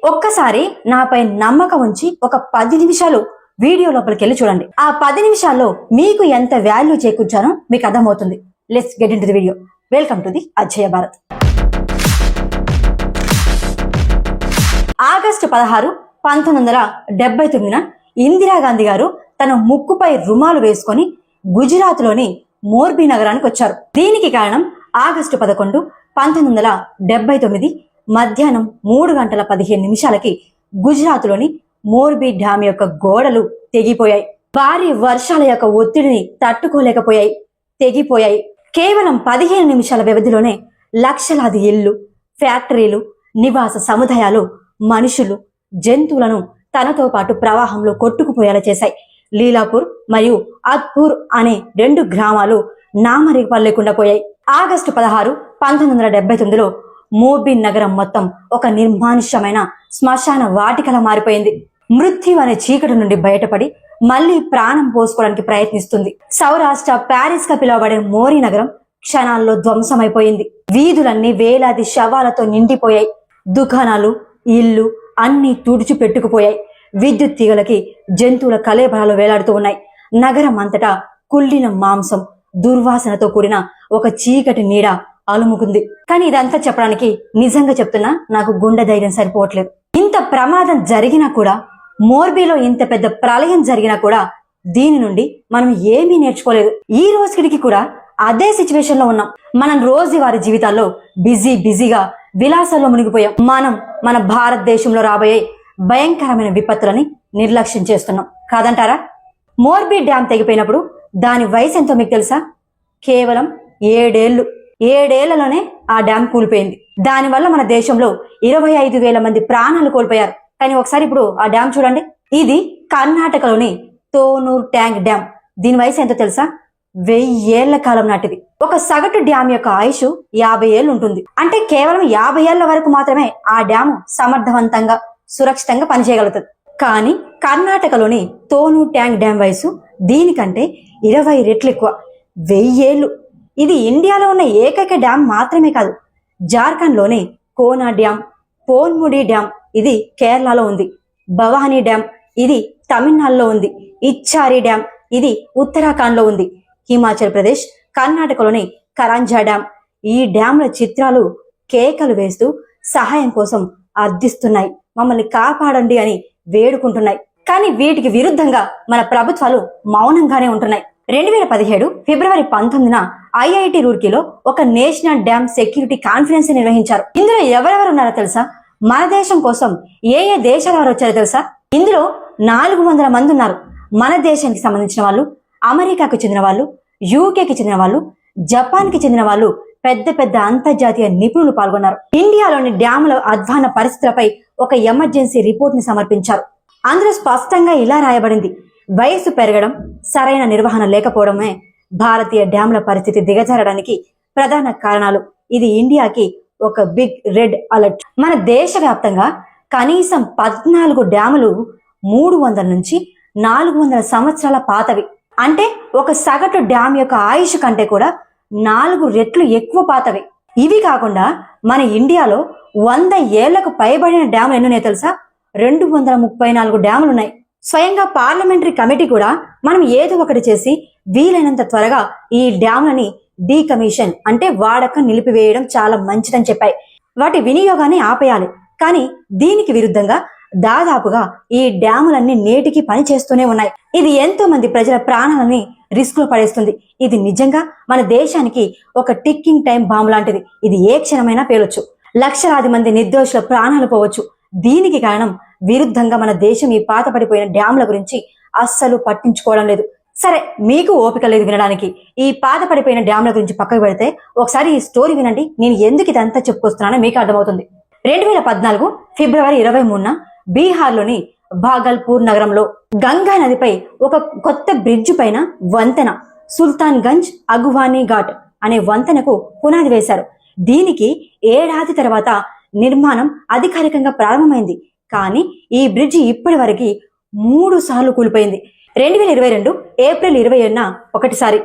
ఒక్కసారి నాపై నమ్మకం ఉంచి ఒక 10 నిమిషాలు వీడియో లోపలికి వెళ్ళి చూడండి. ఆ 10 నిమిషాల్లో మీకు ఎంత వాల్యూ చేకూర్చానో మీకు అర్థమవుతుంది. Let's get in to the video. Welcome to the Ajeya Bharat. August 16, 1979 Indira Gandhi గారు తన ముక్కుపై రుమాలు వేసుకొని గుజరాత్ లోని మోర్బీ నగరానికి వచ్చారు. దీనికి కారణం ఆగస్టు 11, 1979 మధ్యాహ్నం 3:15 గుజరాత్ లోని మోర్బీ డ్యామ్ యొక్క గోడలు తెగిపోయాయి. భారీ వర్షాల యొక్క ఒత్తిడిని తట్టుకోలేకపోయాయి, తెగిపోయాయి. కేవలం 15 నిమిషాల వ్యవధిలోనే లక్షలాది ఇళ్లు, ఫ్యాక్టరీలు, నివాస సముదాయాలు, మనుషులు, జంతువులను తనతో పాటు ప్రవాహంలో కొట్టుకుపోయేలా చేశాయి. లీలాపూర్ మరియు అద్పూర్ అనే 2 గ్రామాలు నామరికపాలు లేకుండా పోయాయి. ఆగస్టు 16, 1979 మోర్బీ నగరం మొత్తం ఒక నిర్మానుష్యమైన శ్మశాన వాటికలా మారిపోయింది. మృత్యు అనే చీకటి నుండి బయటపడి మళ్లీ ప్రాణం పోసుకోవడానికి ప్రయత్నిస్తుంది. సౌరాష్ట్ర ప్యారిస్ గా పిలువబడే మోరీ నగరం క్షణాల్లో ధ్వంసమైపోయింది. వీధులన్నీ వేలాది శవాలతో నిండిపోయాయి. దుకాణాలు, ఇల్లు అన్నీ తుడిచిపెట్టుకుపోయాయి. విద్యుత్ తీగలకి జంతువుల కళేబరాలు వేలాడుతూ ఉన్నాయి. నగరం అంతటా కుళ్ళిన మాంసం, దుర్వాసనతో కూడిన ఒక చీకటి నీడ అలుముకుంది. కానీ ఇదంతా చెప్పడానికి నిజంగా చెప్తున్నా నాకు గుండె ధైర్యం సరిపోవట్లేదు. ఇంత ప్రమాదం జరిగినా కూడా, మోర్బీలో ఇంత పెద్ద ప్రళయం జరిగినా కూడా దీని నుండి మనం ఏమీ నేర్చుకోలేదు. ఈ రోజుకి కూడా అదే సిచ్యువేషన్ లో ఉన్నాం. మనం రోజువారీ జీవితాల్లో బిజీగా విలాసాల్లో మునిగిపోయాం. మనం మన భారతదేశంలో రాబోయే భయంకరమైన విపత్తులని నిర్లక్ష్యం చేస్తున్నాం కాదంటారా? మోర్బీ డ్యామ్ తెగిపోయినప్పుడు దాని వయసు ఎంతో మీకు తెలుసా? కేవలం 7 ఏళ్లు. 7 ఏళ్లలోనే ఆ డ్యామ్ కూలిపోయింది. దానివల్ల మన దేశంలో 25,000 మంది ప్రాణాలు కోల్పోయారు. కానీ ఒకసారి ఇప్పుడు ఆ డ్యామ్ చూడండి. ఇది కర్ణాటకలోని తోనూర్ ట్యాంక్ డ్యామ్. దీని వయసు ఎంతో తెలుసా? 1000 ఏళ్ల కాలం నాటిది. ఒక సగటు డ్యామ్ యొక్క ఆయుష్ 50 ఏళ్ళు ఉంటుంది. అంటే కేవలం 50 ఏళ్ల వరకు మాత్రమే ఆ డ్యామ్ సమర్థవంతంగా, సురక్షితంగా పనిచేయగలుగుతుంది. కానీ కర్ణాటకలోని తోనూర్ ట్యాంక్ డ్యామ్ వయసు దీనికంటే 20 రెట్లు ఎక్కువ, 1000 ఏళ్ళు. ఇది ఇండియాలో ఉన్న ఏకైక డ్యామ్ మాత్రమే కాదు. జార్ఖండ్ లోని కోనా డ్యామ్, పోన్ముడి డ్యామ్ ఇది కేరళలో ఉంది. భవానీ డ్యామ్ ఇది తమిళనాడులో ఉంది. ఇచ్చారి డ్యామ్ ఇది ఉత్తరాఖండ్ లో ఉంది. హిమాచల్ ప్రదేశ్, కర్ణాటకలోని కరాంజా డ్యామ్. ఈ డ్యామ్ల చిత్రాలు కేకలు వేస్తూ సహాయం కోసం అర్థిస్తున్నాయి, మమ్మల్ని కాపాడండి అని వేడుకుంటున్నాయి. కానీ వీటికి విరుద్ధంగా మన ప్రభుత్వాలు మౌనంగానే ఉంటున్నాయి. 2017 ఫిబ్రవరి 19 ఐఐటి రూర్కీలో ఒక నేషనల్ డ్యామ్ సెక్యూరిటీ కాన్ఫరెన్స్ నిర్వహించారు. ఇందులో ఎవరెవరు ఉన్నారో తెలుసా? మన దేశం కోసం ఏ దేశాల వారు వచ్చారో తెలుసా? ఇందులో 400 మంది ఉన్నారు. మన దేశానికి సంబంధించిన వాళ్ళు, అమెరికాకు చెందిన వాళ్ళు, యూకేకి చెందిన వాళ్ళు, జపాన్ కి చెందిన వాళ్ళు, పెద్ద పెద్ద అంతర్జాతీయ నిపుణులు పాల్గొన్నారు. ఇండియాలోని డ్యాముల అధ్వాన పరిస్థితులపై ఒక ఎమర్జెన్సీ రిపోర్ట్ ని సమర్పించారు. అందులో స్పష్టంగా ఇలా రాయబడింది: వయసు పెరగడం, సరైన నిర్వహణ లేకపోవడమే భారతీయ డ్యాముల పరిస్థితి దిగజారడానికి ప్రధాన కారణాలు. ఇది ఇండియాకి ఒక బిగ్ రెడ్ అలర్ట్. మన దేశవ్యాప్తంగా కనీసం 14 డ్యాములు 300 నుంచి 400 సంవత్సరాల పాతవి. అంటే ఒక సగటు డ్యామ్ యొక్క ఆయుష్ కంటే కూడా 4 రెట్లు ఎక్కువ పాతవి. ఇవి కాకుండా మన ఇండియాలో 100 ఏళ్లకు పైబడిన డ్యాములు ఎన్నున్నాయో తెలుసా? 234 డ్యాములు ఉన్నాయి. స్వయంగా పార్లమెంటరీ కమిటీ కూడా మనం ఏదో ఒకటి చేసి వీలైనంత త్వరగా ఈ డ్యాములని డీకమిషన్ అంటే వాడకం నిలిపివేయడం చాలా మంచిదని చెప్పాయి. వాటి వినియోగాన్ని ఆపేయాలి. కానీ దీనికి విరుద్ధంగా దాదాపుగా ఈ డ్యాములన్నీ నేటికి పనిచేస్తూనే ఉన్నాయి. ఇది ఎంతో మంది ప్రజల ప్రాణాలని రిస్క్ లో పడేస్తుంది. ఇది నిజంగా మన దేశానికి ఒక టిక్కింగ్ టైం బాంబు లాంటిది. ఇది ఏ క్షణమైనా పేలొచ్చు. లక్షలాది మంది నిర్దోషుల ప్రాణాలు పోవచ్చు. దీనికి కారణం విరుద్ధంగా మన దేశం ఈ పాత పడిపోయిన డ్యాముల గురించి అస్సలు పట్టించుకోవడం లేదు. సరే, మీకు ఓపిక లేదు వినడానికి. ఈ పాత పడిపోయిన డ్యాముల గురించి పక్కకు పెడితే ఒకసారి ఈ స్టోరీ వినండి. నేను ఎందుకు ఇదంతా చెప్పుకొస్తున్నానో మీకు అర్థమవుతుంది. 2014 ఫిబ్రవరి 23 బీహార్లోని భాగల్పూర్ నగరంలో గంగా నదిపై ఒక కొత్త బ్రిడ్జ్ పైన వంతెన, సుల్తాన్ గంజ్ అగువానీ ఘాట్ అనే వంతెనకు పునాది వేశారు. దీనికి 1 ఏడాది తర్వాత నిర్మాణం అధికారికంగా ప్రారంభమైంది. కానీ ఈ బ్రిడ్జి ఇప్పటి వరకు 3 సార్లు కూలిపోయింది. 2022 ఏప్రిల్ 27న ఒకటిసారి,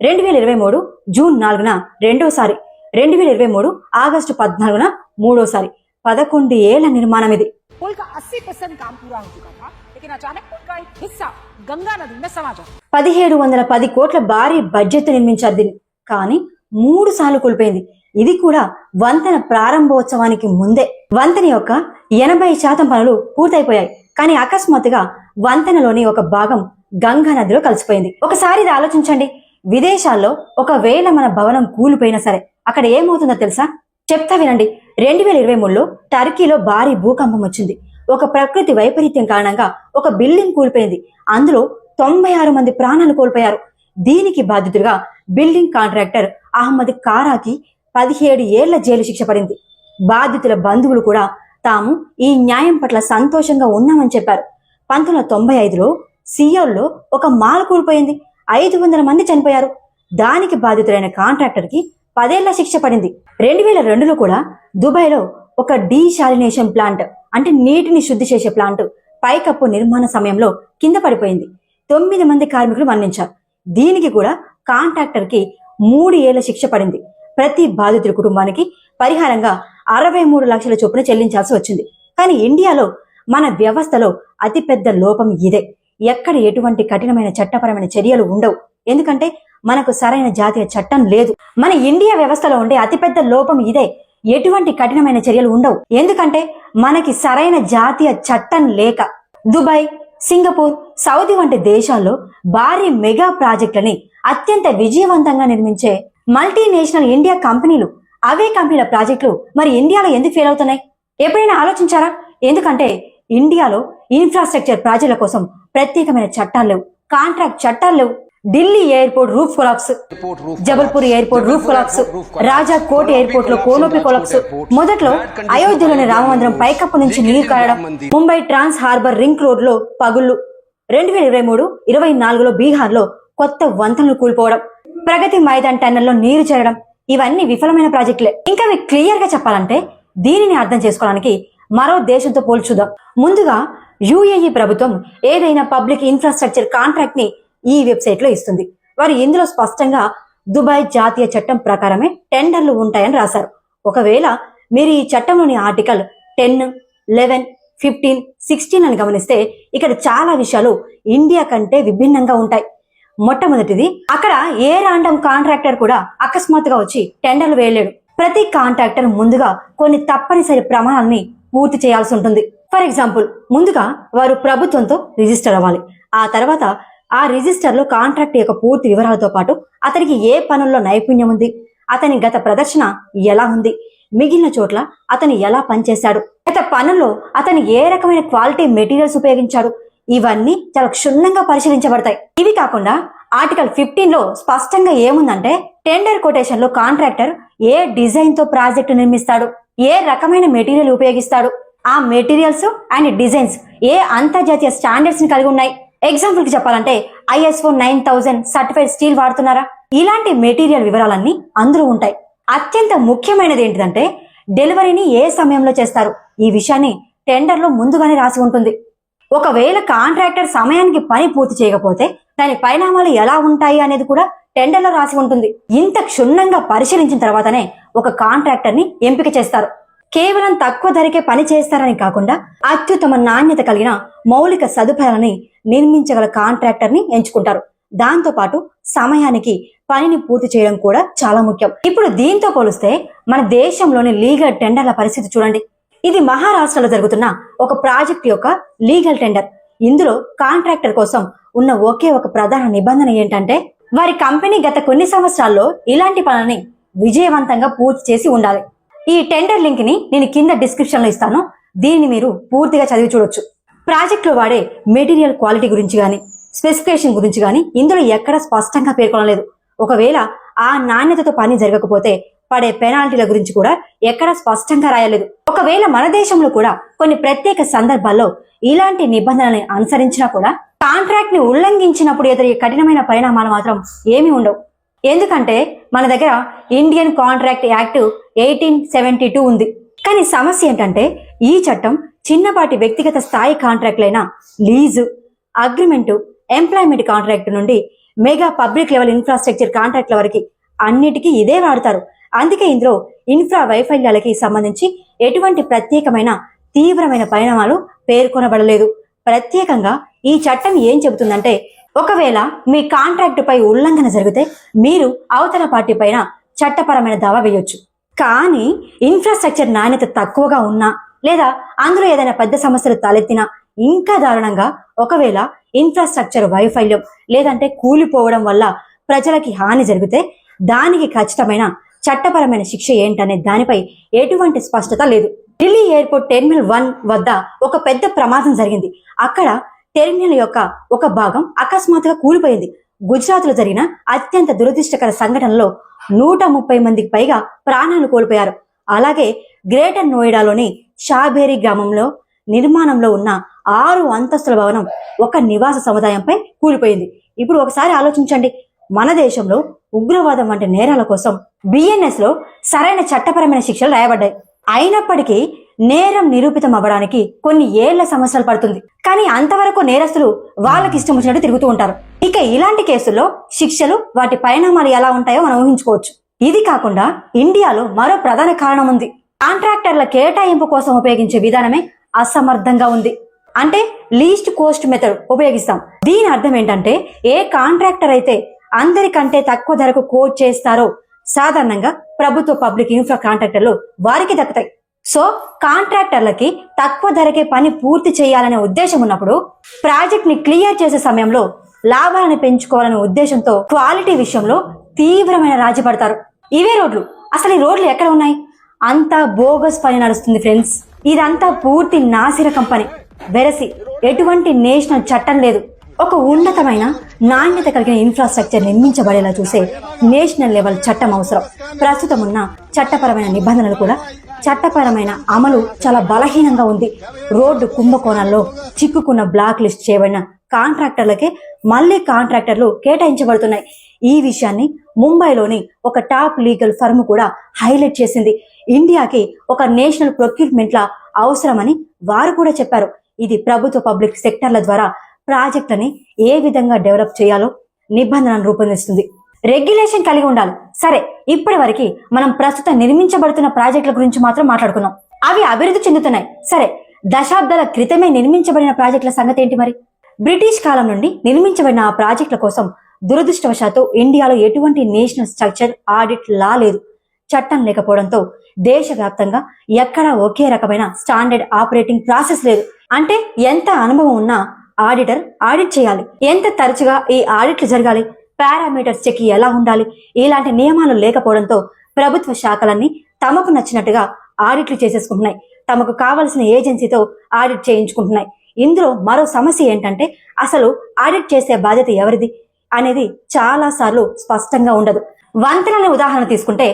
2023 జూన్ 4న రెండోసారి, 2023 ఆగస్టు 14న మూడోసారి. 11 ఏళ్ల నిర్మాణం ఇది. पुल का 80% काम पूरा हो चुका था, लेकिन अचानक पुल का एक हिस्सा गंगा नदी में समा जाता। 1710 కోట్ల భారీ బడ్జెట్ నిర్మించారు దీన్ని, కానీ 3 సార్లు కూలిపోయింది. ఇది కూడా వంతెన ప్రారంభోత్సవానికి ముందే. వంతెన యొక్క 80% పనులు పూర్తయిపోయాయి, కానీ అకస్మాత్తుగా వంతెనలోని ఒక భాగం గంగా నదిలో కలిసిపోయింది. ఒకసారి ఇది ఆలోచించండి. విదేశాల్లో ఒకవేళ మన భవనం కూలిపోయినా సరే అక్కడ ఏమవుతుందో తెలుసా? చెప్తా వినండి. 2023లో టర్కీలో భారీ భూకంపం వచ్చింది. ఒక ప్రకృతి వైపరీత్యం కారణంగా ఒక బిల్డింగ్ కూలిపోయింది. అందులో 96 మంది ప్రాణాలు కోల్పోయారు. దీనికి బాధితుడిగా బిల్డింగ్ కాంట్రాక్టర్ అహ్మద్ కారాకి 17 ఏళ్ల జైలు శిక్ష పడింది. బాధితుల బంధువులు కూడా తాము ఈ న్యాయం పట్ల సంతోషంగా ఉన్నామని చెప్పారు. 1995లో సియోల్లో ఒక మాల్ కూలిపోయింది. 500 మంది చనిపోయారు. దానికి బాధితుడైన కాంట్రాక్టర్ కి 10 ఏళ్ల శిక్ష పడింది. 2002లో కూడా దుబాయ్లో ఒక డీశాలినేషన్ ప్లాంట్, అంటే నీటిని శుద్ధి చేసే ప్లాంట్ పైకప్పు నిర్మాణ సమయంలో కింద పడిపోయింది. 9 మంది కార్మికులు మరణించారు. దీనికి కూడా కాంట్రాక్టర్ కి 3 ఏళ్ల శిక్ష పడింది. ప్రతి బాధితుడి కుటుంబానికి పరిహారంగా 63 లక్షల చొప్పున చెల్లించాల్సి వచ్చింది. కానీ ఇండియాలో మన వ్యవస్థలో అతిపెద్ద లోపం ఇదే. ఎక్కడ ఎటువంటి కఠినమైన చట్టపరమైన చర్యలు ఉండవు. ఎందుకంటే మనకు సరైన జాతీయ చట్టం లేదు. మన ఇండియా వ్యవస్థలో ఉండే అతిపెద్ద లోపం ఇదే. ఎటువంటి కఠినమైన చర్యలు ఉండవు. ఎందుకంటే మనకి సరైన జాతీయ చట్టం లేక. దుబాయ్, సింగపూర్, సౌదీ వంటి దేశాల్లో భారీ మెగా ప్రాజెక్టులని అత్యంత విజయవంతంగా నిర్మించే మల్టీనేషనల్ ఇండియా కంపెనీలు, అవే కంపెనీల ప్రాజెక్టులు మరి ఇండియాలో ఎందుకు ఫెయిల్ అవుతున్నాయి? ఎప్పుడైనా ఆలోచించారా? ఎందుకంటే ఇండియాలో ఇన్ఫ్రాస్ట్రక్చర్ ప్రాజెక్టుల కోసం ప్రత్యేకమైన చట్టాలు లేవు, కాంట్రాక్ట్ చట్టాలు లేవు. Delhi airport roof collapse, Jabalpur airport roof collapse, Rajkot airport లో కోనోపి కొలాప్స్, మొదట్లో అయోధ్యలోని రామమందిరం పైకప్పు నుంచి నీరు కారడం, Mumbai trans harbour ring road లో పగుళ్లు, 2023-24లో బీహార్ లో కొత్త వంతెనలు కూలిపోవడం, ప్రగతి మైదాన్ టన్నెల్లో నీరు చేరడం, ఇవన్నీ విఫలమైన ప్రాజెక్టులే. ఇంకా మీకు క్లియర్ గా చెప్పాలంటే దీనిని అర్థం చేసుకోవడానికి మరో దేశంతో పోల్చుదాం. ముందుగా యుఏఈ ప్రభుత్వం ఏదైనా పబ్లిక్ ఇన్ఫ్రాస్ట్రక్చర్ కాంట్రాక్ట్ ని ఈ వెబ్సైట్ లో ఇస్తుంది. వారు ఇందులో స్పష్టంగా దుబాయ్ జాతీయ చట్టం ప్రకారమే టెండర్లు ఉంటాయని రాశారు. ఒకవేళ మీరు ఈ చట్టంలోని ఆర్టికల్ 10, 11, 15, 16 అని గమనిస్తే ఇక్కడ చాలా విషయాలు ఇండియా కంటే విభిన్నంగా ఉంటాయి. మొట్టమొదటిది, అక్కడ ఏ రాండమ్ కాంట్రాక్టర్ కూడా అకస్మాత్తుగా వచ్చి టెండర్లు వేయలేడు. ప్రతి కాంట్రాక్టర్ ముందుగా కొన్ని తప్పనిసరి ప్రమాణాలని పూర్తి చేయాల్సి ఉంటుంది. ఫర్ ఎగ్జాంపుల్, ముందుగా వారు ప్రభుత్వంతో రిజిస్టర్ అవ్వాలి. ఆ తర్వాత ఆ రిజిస్టర్ లో కాంట్రాక్ట్ యొక్క పూర్తి వివరాలతో పాటు అతనికి ఏ పనుల్లో నైపుణ్యం ఉంది, అతని గత ప్రదర్శన ఎలా ఉంది, మిగిలిన చోట్ల అతను ఎలా పనిచేశాడు, గత పనుల్లో అతను ఏ రకమైన క్వాలిటీ మెటీరియల్స్ ఉపయోగించాడు, ఇవన్నీ చాలా క్షుణ్ణంగా పరిశీలించబడతాయి. ఇవి కాకుండా ఆర్టికల్ 15 లో స్పష్టంగా ఏముందంటే, టెండర్ కొటేషన్ లో కాంట్రాక్టర్ ఏ డిజైన్ తో ప్రాజెక్టు నిర్మిస్తాడు, ఏ రకమైన మెటీరియల్ ఉపయోగిస్తాడు, ఆ మెటీరియల్స్ అండ్ డిజైన్స్ ఏ అంతర్జాతీయ స్టాండర్డ్స్ ని కలిగి ఉన్నాయి. ఎగ్జాంపుల్ కి చెప్పాలంటే ISO 9000 సర్టిఫైడ్ స్టీల్ వాడుతున్నారా, ఇలాంటి మెటీరియల్ వివరాలన్నీ అందులో ఉంటాయి. అత్యంత ముఖ్యమైనది ఏంటిదంటే డెలివరీని ఏ సమయంలో చేస్తారు, ఈ విషయాన్ని టెండర్ లో ముందుగానే రాసి ఉంటుంది. ఒకవేళ కాంట్రాక్టర్ సమయానికి పని పూర్తి చేయకపోతే దాని పరిణామాలు ఎలా ఉంటాయి అనేది కూడా టెండర్ లో రాసి ఉంటుంది. ఇంత క్షుణ్ణంగా పరిశీలించిన తర్వాతనే ఒక కాంట్రాక్టర్ ని ఎంపిక చేస్తారు. కేవలం తక్కువ ధరకే పని చేస్తారని కాకుండా అత్యుత్తమ నాణ్యత కలిగిన మౌలిక సదుపాయాలని నిర్మించగల కాంట్రాక్టర్ ని ఎంచుకుంటారు. దాంతో పాటు సమయానికి పనిని పూర్తి చేయడం కూడా చాలా ముఖ్యం. ఇప్పుడు దీంతో పోలిస్తే మన దేశంలోని లీగల్ టెండర్ల పరిస్థితి చూడండి. ఇది మహారాష్ట్రలో జరుగుతున్న ఒక ప్రాజెక్ట్ యొక్క లీగల్ టెండర్. ఇందులో కాంట్రాక్టర్ కోసం ఉన్న ఒకే ఒక ప్రధాన నిబంధన ఏంటంటే వారి కంపెనీ గత కొన్ని సంవత్సరాల్లో ఇలాంటి పనులని విజయవంతంగా పూర్తి చేసి ఉండాలి. ఈ టెండర్ లింక్ ని నేను కింద డిస్క్రిప్షన్ లో ఇస్తాను. దీనిని మీరు పూర్తిగా చదివి చూడొచ్చు. ప్రాజెక్ట్ లో వాడే మెటీరియల్ క్వాలిటీ గురించి గాని, స్పెసిఫికేషన్ గురించి గాని ఇందులో ఎక్కడ స్పష్టంగా పేర్కొనలేదు. ఒకవేళ ఆ నాణ్యతతో పని జరగకపోతే పడే పెనాల్టీల గురించి కూడా ఎక్కడ స్పష్టంగా రాయలేదు. ఒకవేళ మన దేశంలో కూడా కొన్ని ప్రత్యేక సందర్భాల్లో ఇలాంటి నిబంధనల్ని అనుసరించినా కూడా కాంట్రాక్ట్ ని ఉల్లంఘించినప్పుడు ఎదురయ్యే కఠినమైన పరిణామాలు మాత్రం ఏమీ ఉండవు. ఎందుకంటే మన దగ్గర ఇండియన్ కాంట్రాక్ట్ యాక్ట్ 1872 ఉంది. కానీ సమస్య ఏంటంటే ఈ చట్టం చిన్నపాటి వ్యక్తిగత స్థాయి కాంట్రాక్ట్లైన లీజు, అగ్రిమెంటు, ఎంప్లాయ్మెంట్ కాంట్రాక్ట్ నుండి మెగా పబ్లిక్ లెవెల్ ఇన్ఫ్రాస్ట్రక్చర్ కాంట్రాక్ట్ల వరకు అన్నిటికీ ఇదే వాడతారు. అందుకే ఇందులో ఇన్ఫ్రా వైఫల్యాలకి సంబంధించి ఎటువంటి ప్రత్యేకమైన తీవ్రమైన పరిణామాలు పేర్కొనబడలేదు. ప్రత్యేకంగా ఈ చట్టం ఏం చెబుతుందంటే, ఒకవేళ మీ కాంట్రాక్టు పై ఉల్లంఘన జరిగితే మీరు అవతల పార్టీ పైన చట్టపరమైన దావా వేయొచ్చు. కానీ ఇన్ఫ్రాస్ట్రక్చర్ నాణ్యత తక్కువగా ఉన్నా లేదా అందులో ఏదైనా పెద్ద సమస్యలు తలెత్తినా, ఇంకా దారుణంగా ఒకవేళ ఇన్ఫ్రాస్ట్రక్చర్ వైఫల్యం లేదంటే కూలిపోవడం వల్ల ప్రజలకి హాని జరిగితే దానికి ఖచ్చితమైన చట్టపరమైన శిక్ష ఏంటనే దానిపై ఎటువంటి స్పష్టత లేదు. ఢిల్లీ ఎయిర్పోర్ట్ టెర్మినల్ 1 వద్ద ఒక పెద్ద ప్రమాదం జరిగింది. అక్కడ టెర్మినల్ యొక్క ఒక భాగం అకస్మాత్తుగా కూలిపోయింది. గుజరాత్ లో జరిగిన అత్యంత దురదృష్టకర సంఘటనలో 130 మందికి పైగా ప్రాణాలు కోల్పోయారు. అలాగే గ్రేటర్ నోయిడాలోని షాబేరి గ్రామంలో నిర్మాణంలో ఉన్న 6 అంతస్తుల భవనం ఒక నివాస సముదాయంపై కూలిపోయింది. ఇప్పుడు ఒకసారి ఆలోచించండి, మన దేశంలో ఉగ్రవాదం వంటి నేరాల కోసం బిఎన్ఎస్ లో సరైన చట్టపరమైన శిక్షలు రాయబడ్డాయి. అయినప్పటికీ నేరం నిరూపితం అవ్వడానికి కొన్ని ఏళ్ల సంవత్సరాలు పడుతుంది. కానీ అంతవరకు నేరస్తులు వాళ్ళకి ఇష్టం వచ్చినట్టు తిరుగుతూ ఉంటారు. ఇక ఇలాంటి కేసుల్లో శిక్షలు, వాటి పరిణామాలు ఎలా ఉంటాయో మనం ఊహించుకోవచ్చు. ఇది కాకుండా ఇండియాలో మరో ప్రధాన కారణం ఉంది. కాంట్రాక్టర్ల కేటాయింపు కోసం ఉపయోగించే విధానమే అసమర్థంగా ఉంది. అంటే లీస్ట్ కోస్ట్ మెథడ్ ఉపయోగిస్తాం. దీని అర్థం ఏంటంటే, ఏ కాంట్రాక్టర్ అయితే అందరికంటే తక్కువ ధరకు కోట్ చేస్తారో సాధారణంగా ప్రభుత్వ పబ్లిక్ ఇన్ఫ్రా కాంట్రాక్టర్లు వారికి దక్కుతాయి. సో కాంట్రాక్టర్లకి తక్కువ ధరకే పని పూర్తి చేయాలనే ఉద్దేశం ఉన్నప్పుడు ప్రాజెక్ట్ ని క్లియర్ చేసే సమయంలో లాభాలను పెంచుకోవాలనే ఉద్దేశంతో క్వాలిటీ విషయంలో తీవ్రమైన రాజీ పడతారు. ఇవే రోడ్లు. అసలు ఈ రోడ్లు ఎక్కడ ఉన్నాయి? అంతా బోగస్ పని నడుస్తుంది ఫ్రెండ్స్. ఇదంతా పూర్తి నాసిరకం పని. వెరసి ఎటువంటి నేషనల్ చట్టం లేదు. ఒక ఉన్నతమైన నాణ్యత కలిగిన ఇన్ఫ్రాస్ట్రక్చర్ నిర్మించబడేలా చూసే నేషనల్ లెవెల్ చట్టం అవసరం. ప్రస్తుతం ఉన్న చట్టపరమైన నిబంధనలు కూడా చట్టపరమైన అమలు చాలా బలహీనంగా ఉంది. రోడ్డు కుంభకోణాల్లో చిక్కుకున్న బ్లాక్ లిస్ట్ చేయబడిన కాంట్రాక్టర్లకే మళ్లీ కాంట్రాక్టర్లు కేటాయించబడుతున్నాయి. ఈ విషయాన్ని ముంబైలోని ఒక టాప్ లీగల్ ఫర్మ్ కూడా హైలైట్ చేసింది. ఇండియాకి ఒక నేషనల్ ప్రొక్యూర్మెంట్ లా అవసరమని వారు కూడా చెప్పారు. ఇది ప్రభుత్వ పబ్లిక్ సెక్టర్ల ద్వారా ప్రాజెక్టులని ఏ విధంగా డెవలప్ చేయాలో నిబంధనలను రూపొందిస్తుంది. రెగ్యులేషన్ కలిగి ఉండాలి. సరే, ఇప్పటి వరకు మనం ప్రస్తుతం నిర్మించబడుతున్న ప్రాజెక్టుల గురించి మాత్రం మాట్లాడుకున్నాం. అవి అభివృద్ధి చెందుతున్నాయి. సరే, దశాబ్దాల క్రితమే నిర్మించబడిన ప్రాజెక్టుల సంగతి ఏంటి మరి? బ్రిటిష్ కాలం నుండి నిర్మించబడిన ఆ ప్రాజెక్టుల కోసం దురదృష్టవశాత్తు ఇండియాలో ఎటువంటి నేషనల్ స్ట్రక్చర్ ఆడిట్ లా లేదు. చట్టం లేకపోవడంతో దేశవ్యాప్తంగా ఎక్కడా ఒకే రకమైన స్టాండర్డ్ ఆపరేటింగ్ ప్రాసెస్ లేదు. అంటే ఎంత అనుభవం ఉన్నా ఆడిటర్ ఆడిట్ చేయాలి. ఎంత తరచుగా ఈ ఆడిట్లు జరగాలి, పారామీటర్స్ చెక్ ఎలా ఉండాలి, ఇలాంటి నియమాలు లేకపోవడంతో ప్రభుత్వ శాఖలన్నీ తమకు నచ్చినట్టుగా ఆడిట్లు చేసేసుకుంటున్నాయి. తమకు కావలసిన ఏజెన్సీతో ఆడిట్ చేయించుకుంటున్నాయి. ఇందులో మరో సమస్య ఏంటంటే, అసలు ఆడిట్ చేసే బాధ్యత ఎవరిది అనేది చాలా సార్లు స్పష్టంగా ఉండదు. వంతెనల ఉదాహరణ తీసుకుంటే,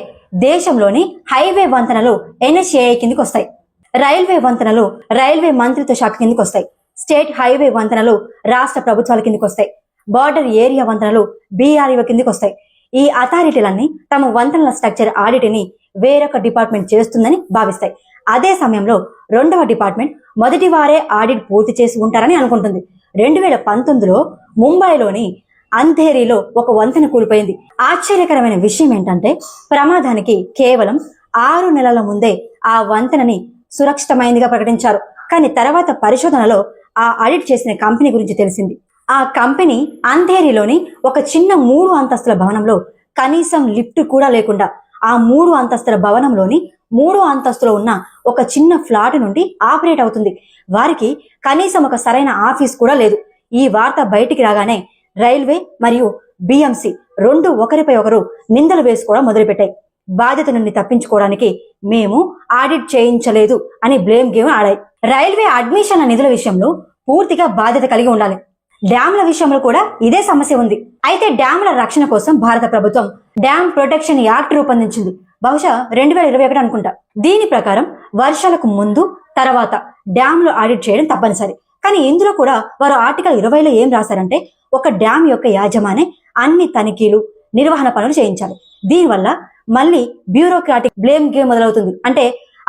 దేశంలోని హైవే వంతెనలు NHAI కిందికి వస్తాయి. రైల్వే వంతెనలు రైల్వే మంత్రిత్వ శాఖ కిందికి వస్తాయి. స్టేట్ హైవే వంతెనలు రాష్ట్ర ప్రభుత్వాల కిందికి వస్తాయి. బార్డర్ ఏరియా వంతెనలు BREO కిందికి వస్తాయి. ఈ అథారిటీలన్నీ తమ వంతెనల స్ట్రక్చర్ ఆడిట్ ని వేరొక డిపార్ట్మెంట్ చేస్తుందని భావిస్తాయి. అదే సమయంలో రెండవ డిపార్ట్మెంట్ మొదటి వారే ఆడిట్ పూర్తి చేసి ఉంటారని అనుకుంటుంది. 2019లో ముంబైలోని అంధేరిలో ఒక వంతెన కూలిపోయింది. ఆశ్చర్యకరమైన విషయం ఏంటంటే, ప్రమాదానికి కేవలం 6 నెలల ముందే ఆ వంతెనని సురక్షితమైందిగా ప్రకటించారు. కానీ తర్వాత పరిశోధనలో ఆ ఆడిట్ చేసిన కంపెనీ గురించి తెలిసింది. ఆ కంపెనీ అంధేరిలోని ఒక చిన్న 3 అంతస్తుల భవనంలో కనీసం లిఫ్ట్ కూడా లేకుండా ఆ 3 అంతస్తుల భవనంలోని 3 అంతస్తులో ఉన్న ఒక చిన్న ఫ్లాట్ నుండి ఆపరేట్ అవుతుంది. వారికి కనీసం ఒక సరైన ఆఫీస్ కూడా లేదు. ఈ వార్త బయటికి రాగానే రైల్వే మరియు BMC రెండు ఒకరిపై ఒకరు నిందలు వేసుకోవడం మొదలుపెట్టాయి. బాధ్యత నుండి తప్పించుకోవడానికి మేము ఆడిట్ చేయించలేదు అని బ్లేమ్ గేమ్ ఆడాయి. రైల్వే అడ్మిషన్ల నిధుల విషయంలో పూర్తిగా బాధ్యత కలిగి ఉండాలి. డ్యామ్ల విషయంలో కూడా ఇదే సమస్య ఉంది. అయితే డ్యామ్ల రక్షణ కోసం భారత ప్రభుత్వం డ్యామ్ ప్రొటెక్షన్ యాక్ట్ రూపొందించింది. బహుశా 2021 అనుకుంటా. దీని ప్రకారం వర్షాలకు ముందు తర్వాత డ్యామ్లు ఆడిట్ చేయడం తప్పనిసరి. కానీ ఇందులో కూడా వారు ఆర్టికల్ 20లో ఏం రాశారంటే, ఒక డ్యామ్ యొక్క యాజమాన్య అన్ని తనిఖీలు, నిర్వహణ పనులు చేయించాలి. దీనివల్ల మళ్ళీ బ్యూరోక్రాటిక్ బ్లేమ్ గేమ్ మొదలవుతుంది. అంటే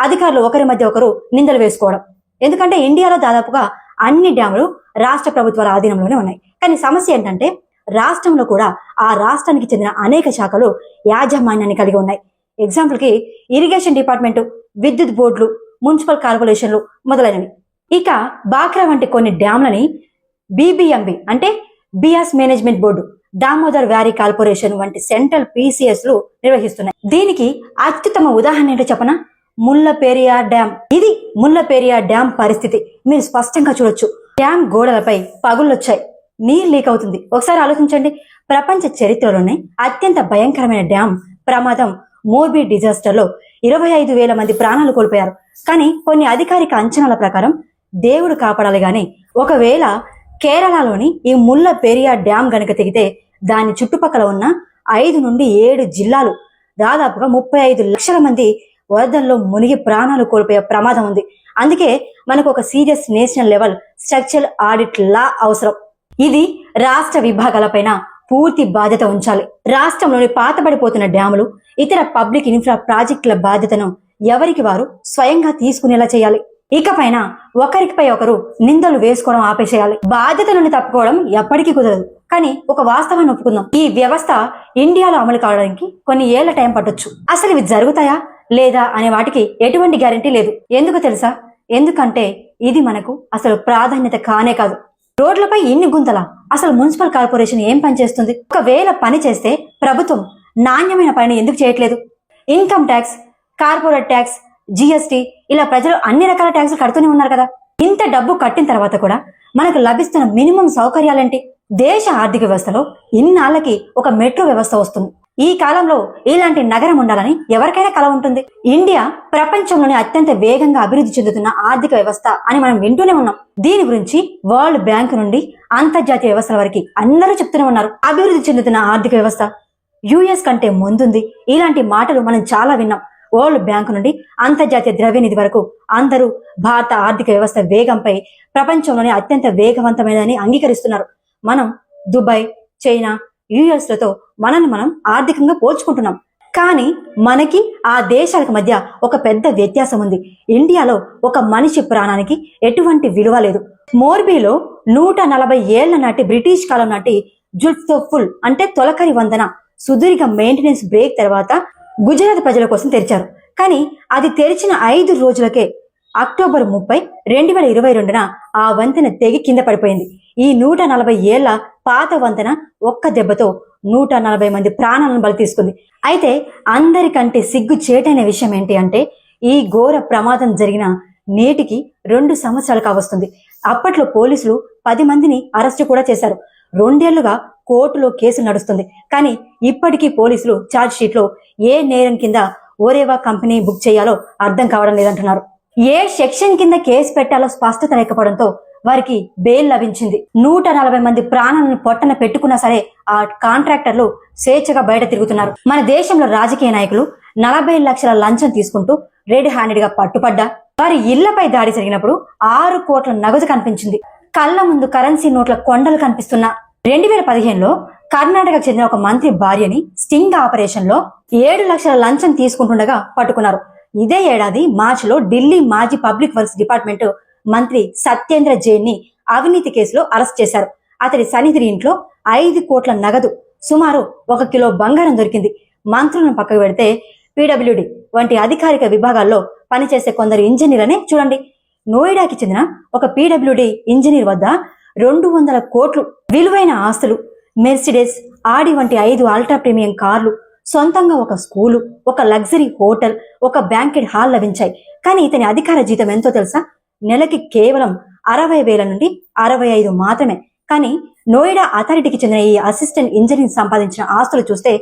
అధికారులు ఒకరి మధ్య ఒకరు నిందలు వేసుకోవడం. ఎందుకంటే ఇండియాలో దాదాపుగా అన్ని డ్యాములు రాష్ట్ర ప్రభుత్వాల ఆధీనంలోనే ఉన్నాయి. కానీ సమస్య ఏంటంటే, రాష్ట్రంలో కూడా ఆ రాష్ట్రానికి చెందిన అనేక శాఖలు యాజమాన్యాన్ని కలిగి ఉన్నాయి. ఎగ్జాంపుల్ కి ఇరిగేషన్ డిపార్ట్మెంట్, విద్యుత్ బోర్డులు, మున్సిపల్ కార్పొరేషన్లు మొదలైనవి. ఇక బాక్రా వంటి కొన్ని డ్యాంలని బీబీఎంబీ అంటే Beas management board, Damodar valley corporation వంటి సెంట్రల్ పీసీఎస్ లు నిర్వహిస్తున్నాయి. దీనికి అత్యుత్తమ ఉదాహరణ ఏంటో చెప్పనా? ముల్లపెరియార్ డ్యాం. ఇది ముల్లపెరియార్ డ్యాం పరిస్థితి మీరు స్పష్టంగా చూడొచ్చు. డ్యాం గోడలపై పగుళ్ళొచ్చాయి, నీరు లీక్ అవుతుంది. ఒకసారి ఆలోచించండి, ప్రపంచ చరిత్రలోనే అత్యంత భయంకరమైన డ్యాం ప్రమాదం మోర్బీ డిజాస్టర్ లో 25,000 మంది ప్రాణాలు కోల్పోయారు. కానీ కొన్ని అధికారిక అంచనాల ప్రకారం దేవుడు కాపాడాలి గాని ఒకవేళ కేరళలోని ఈ ముల్లపెరియార్ డ్యాం గనుక తెగితే దాని చుట్టుపక్కల ఉన్న 5 నుండి 7 జిల్లాలు దాదాపుగా 35 లక్షల మంది వరదల్లో మునిగి ప్రాణాలు కోల్పోయే ప్రమాదం ఉంది. అందుకే మనకు ఒక serious national level structural audit law అవసరం. ఇది రాష్ట్ర విభాగాలపైన పూర్తి బాధ్యత ఉంచాలి. రాష్ట్రంలోని పాతబడిపోతున్న డ్యాములు, ఇతర పబ్లిక్ ఇన్ఫ్రా ప్రాజెక్టుల బాధ్యతను ఎవరికి వారు స్వయంగా తీసుకునేలా చేయాలి. ఇకపైన ఒకరిపై ఒకరు నిందలు వేసుకోవడం ఆపేసేయాలి. బాధ్యత నుండి తప్పుకోవడం ఎప్పటికీ కుదరదు. కానీ ఒక వాస్తవాన్ని ఒప్పుకుందాం, ఈ వ్యవస్థ ఇండియాలో అమలు కావడానికి కొన్ని ఏళ్ల టైం పట్టొచ్చు. అసలు ఇవి జరుగుతాయా లేదా అనే వాటికి ఎటువంటి గ్యారంటీ లేదు. ఎందుకు తెలుసా? ఎందుకంటే ఇది మనకు అసలు ప్రాధాన్యత కానే కాదు. రోడ్లపై ఇన్ని గుంతలా? అసలు మున్సిపల్ కార్పొరేషన్ ఏం పని చేస్తుంది? ఒకవేళ పని చేస్తే ప్రభుత్వం నాణ్యమైన పనిని ఎందుకు చేయట్లేదు? Income tax, corporate tax, GST ఇలా ప్రజలు అన్ని రకాల ట్యాక్సులు కడుతూనే ఉన్నారు కదా. ఇంత డబ్బు కట్టిన తర్వాత కూడా మనకు లభిస్తున్న మినిమం సౌకర్యాలేంటి? దేశ ఆర్థిక వ్యవస్థలో ఇన్నాళ్ళకి ఒక మెట్రో వ్యవస్థ వస్తుంది. ఈ కాలంలో ఇలాంటి నగరం ఉండాలని ఎవరికైనా కల ఉంటుంది. ఇండియా ప్రపంచంలోనే అత్యంత వేగంగా అభివృద్ధి చెందుతున్న ఆర్థిక వ్యవస్థ అని మనం వింటూనే ఉన్నాం. దీని గురించి వరల్డ్ బ్యాంక్ నుండి అంతర్జాతీయ వ్యవస్థల వరకు అందరూ చెప్తూనే ఉన్నారు. అభివృద్ధి చెందుతున్న ఆర్థిక వ్యవస్థ, యుఎస్ కంటే ముందుంది, ఇలాంటి మాటలు మనం చాలా విన్నాం. వరల్డ్ బ్యాంక్ నుండి అంతర్జాతీయ ద్రవ్య నిధి వరకు అందరూ భారత ఆర్థిక వ్యవస్థ వేగంపై ప్రపంచంలోనే అత్యంత వేగవంతమైనదని అంగీకరిస్తున్నారు. మనం దుబాయ్, చైనా, యుఎస్ లతో మనల్ని మనం ఆర్థికంగా పోల్చుకుంటున్నాం. కానీ మనకి ఆ దేశాలకు మధ్య ఒక పెద్ద వ్యత్యాసం ఉంది. ఇండియాలో ఒక మనిషి ప్రాణానికి ఎటువంటి విలువ లేదు. మోర్బీలో 140 ఏళ్ల నాటి బ్రిటిష్ కాలం నాటి జుల్ఫుల్ అంటే తొలకరి వందన సుదీర్ఘ మెయింటెనెన్స్ బ్రేక్ తర్వాత గుజరాత్ ప్రజల కోసం తెరిచారు. కానీ అది తెరిచిన 5 రోజులకే అక్టోబర్ 30, 2022న ఆ వంతెన తెగి కింద పడిపోయింది. ఈ 140 ఏళ్ల పాత వంతెన ఒక్క దెబ్బతో 140 మంది ప్రాణాలను బలి తీసుకుంది. అయితే అందరికంటే సిగ్గు చేటైన విషయం ఏంటి అంటే ఈ ఘోర ప్రమాదం జరిగిన నేటికి 2 సంవత్సరాలు కావస్తుంది. అప్పట్లో పోలీసులు 10 మందిని అరెస్టు కూడా చేశారు. 2 ఏళ్లుగా కోర్టులో కేసు నడుస్తుంది. కానీ ఇప్పటికీ పోలీసులు ఛార్జ్ షీట్ లో ఏ నేరం కింద ఓరేవా కంపెనీ బుక్ చేయాలో అర్థం కావడం లేదంటున్నారు. ఏ సెక్షన్ కింద కేసు పెట్టాలో స్పష్టత లేకపోవడంతో వారికి బెయిల్ లభించింది. 140 మంది ప్రాణాలను పొట్టన పెట్టుకున్నా సరే ఆ కాంట్రాక్టర్లు స్వేచ్ఛగా బయట తిరుగుతున్నారు. మన దేశంలో రాజకీయ నాయకులు 40 లక్షల లంచం తీసుకుంటూ రెడ్ హ్యాండెడ్ గా పట్టుపడ్డా వారి ఇళ్లపై దాడి జరిగినప్పుడు 6 కోట్ల నగదు కనిపించింది. కళ్ళ ముందు కరెన్సీ నోట్ల కొండలు కనిపిస్తున్నా 2015లో కర్ణాటకకు చెందిన ఒక మంత్రి భార్యని స్టింగ్ ఆపరేషన్ లో 7 లక్షల లంచం తీసుకుంటుండగా పట్టుకున్నారు. ఇదే ఏడాది మార్చిలో ఢిల్లీ మాజీ పబ్లిక్ వర్క్స్ డిపార్ట్మెంట్ మంత్రి సత్యేంద్ర జైన్ ని అవినీతి కేసులో అరెస్ట్ చేశారు. అతడి సన్నిధి ఇంట్లో 5 కోట్ల నగదు, సుమారు 1 కిలో బంగారం దొరికింది. మంత్రులను పక్కకు పెడితే పీడబ్ల్యూడి వంటి అధికారిక విభాగాల్లో పనిచేసే కొందరు ఇంజనీర్లనే చూడండి. నోయిడాకి చెందిన ఒక పీడబ్ల్యూడి ఇంజనీర్ వద్ద 200 కోట్లు విలువైన ఆస్తులు, మెర్సిడెస్, ఆడి వంటి 5 అల్ట్రా ప్రీమియం కార్లు, సొంతంగా ఒక స్కూలు, ఒక లగ్జరీ హోటల్, ఒక బ్యాంకెట్ హాల్ లభించాయి. కానీ ఇతని అధికార జీతం ఎంతో తెలుసా? నెలకి కేవలం 60,000 నుండి 65 మాత్రమే. కానీ నోయిడా అథారిటీకి చెందిన ఈ అసిస్టెంట్ ఇంజనీర్ సంపాదించిన ఆస్తులు చూస్తే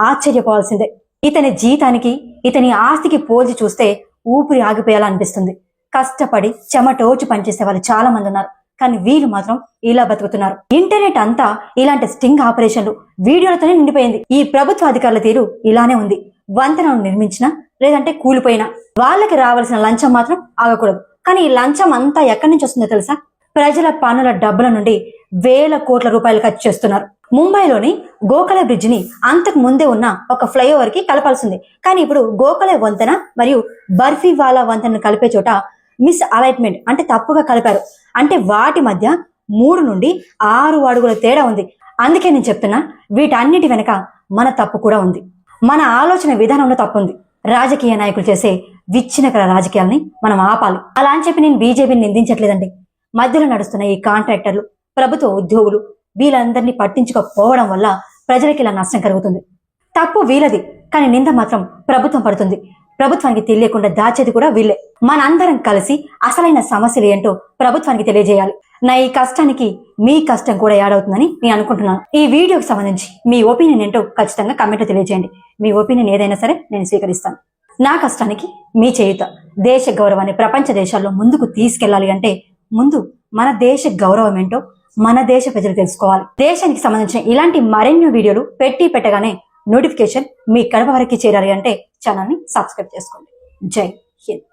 ఆశ్చర్యపోవాల్సిందే. ఇతని జీతానికి ఇతని ఆస్తికి పోల్చి చూస్తే ఊపిరి ఆగిపోయేలా అనిపిస్తుంది. కష్టపడి చెమటోచి పనిచేసే వాళ్ళు చాలా మంది ఉన్నారు. కానీ వీళ్ళు మాత్రం ఇలా బతుకుతున్నారు. ఇంటర్నెట్ అంతా ఇలాంటి స్టింగ్ ఆపరేషన్లు వీడియోలతోనే నిండిపోయింది. ఈ ప్రభుత్వ అధికారుల తీరు ఇలానే ఉంది. వంతెనను నిర్మించినా లేదంటే కూలిపోయినా వాళ్ళకి రావాల్సిన లంచం మాత్రం ఆగకూడదు. కానీ ఈ లంచం అంతా ఎక్కడి నుంచి వస్తుందో తెలుసా? ప్రజల పన్నుల డబ్బుల నుండి వేల కోట్ల రూపాయలు ఖర్చు చేస్తున్నారు. ముంబైలోని గోఖలే బ్రిడ్జ్ ని అంతకు ముందే ఉన్న ఒక ఫ్లైఓవర్ కి కలపాల్సింది. కానీ ఇప్పుడు గోఖలే వంతెన మరియు బర్ఫీవాలా వంతెనను కలిపే చోట మిస్ అలైన్మెంట్ అంటే తప్పుగా కలిపారు. అంటే వాటి మధ్య 3 నుండి 6 అడుగుల తేడా ఉంది. అందుకే నేను చెప్తున్నా, వీటన్నిటి వెనక మన తప్పు కూడా ఉంది. మన ఆలోచన విధానంలో తప్పు ఉంది. రాజకీయ నాయకులు చేసే విచ్ఛిన్నకర రాజకీయాల్ని మనం ఆపాలి. అలా అని చెప్పి నేను బీజేపీని నిందించట్లేదండి. మధ్యలో నడుస్తున్న ఈ కాంట్రాక్టర్లు, ప్రభుత్వ ఉద్యోగులు వీళ్ళందరినీ పట్టించుకోకపోవడం వల్ల ప్రజలకి ఇలా నష్టం కలుగుతుంది. తప్పు వీళ్ళది, కానీ నింద మాత్రం ప్రభుత్వం పడుతుంది. ప్రభుత్వానికి తెలియకుండా దాచేది కూడా వీళ్ళే. మనందరం కలిసి అసలైన సమస్యలు ఏంటో ప్రభుత్వానికి తెలియజేయాలి. నా ఈ కష్టానికి మీ కష్టం కూడా యాడ్ అవుతుందని నేను అనుకుంటున్నాను. ఈ వీడియోకి సంబంధించి మీ ఒపీనియన్ ఏంటో ఖచ్చితంగా కామెంట్లో తెలియజేయండి. మీ ఒపీనియన్ ఏదైనా సరే నేను స్వీకరిస్తాను. నా కష్టానికి మీ చేయుత. దేశ గౌరవాన్ని ప్రపంచ దేశాల్లో ముందుకు తీసుకెళ్లాలి అంటే ముందు మన దేశ గౌరవం ఏంటో మన దేశ ప్రజలు తెలుసుకోవాలి. దేశానికి సంబంధించిన ఇలాంటి మరెన్నో వీడియోలు పెట్టగానే నోటిఫికేషన్ మీ కడప వరకు చేరాలి అంటే ఛానల్ని సబ్స్క్రైబ్ చేసుకోండి. జై హింద్.